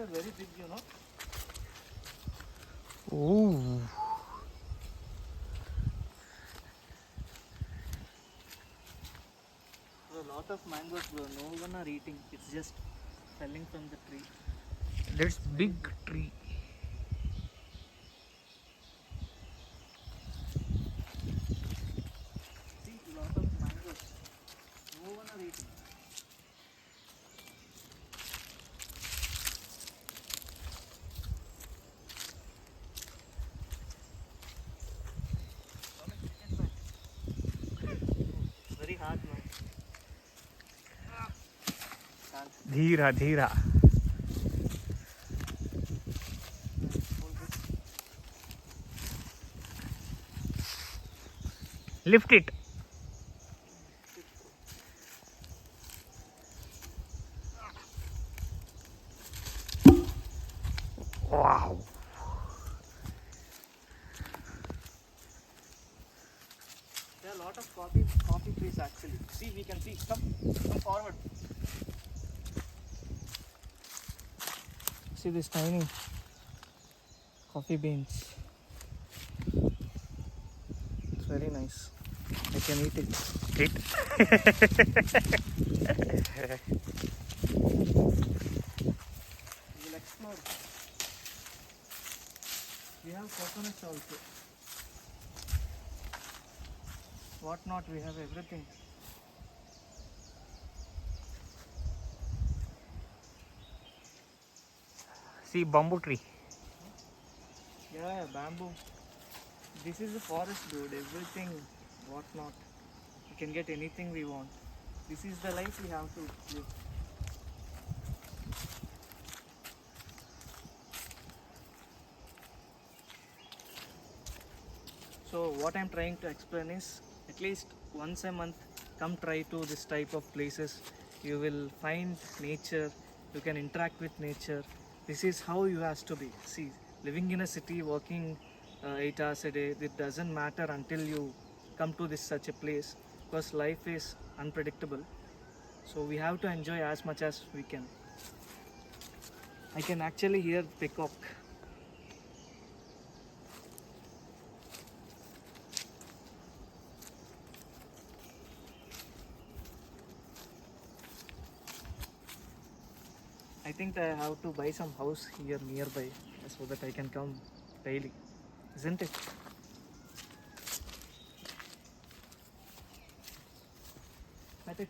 are very big, you know. Ooh. There are a lot of mangoes, bro. No one are eating. It's just falling from the tree. That's big tree. See, lot of mangoes. No one are eating. Very hard, man. Dheera, dheera. Hold this. Lift it. Wow. There are a lot of coffee trees actually. See, we can see. Come forward. See this tiny coffee beans. It's very nice. I can eat it. It. We will explore. We have coconuts also. What not? We have everything. See, bamboo tree. Yeah, bamboo. This is the forest, dude. Everything, what not. We can get anything we want. This is the life we have to live. So what I'm trying to explain is, at least once a month, come try to this type of places. You will find nature. You can interact with nature. This is how you has to be. See, living in a city, working 8 hours a day, it doesn't matter until you come to this such a place, because life is unpredictable. So we have to enjoy as much as we can. I can actually hear peacock. I think I have to buy some house here nearby so that I can come daily, isn't it? That's it.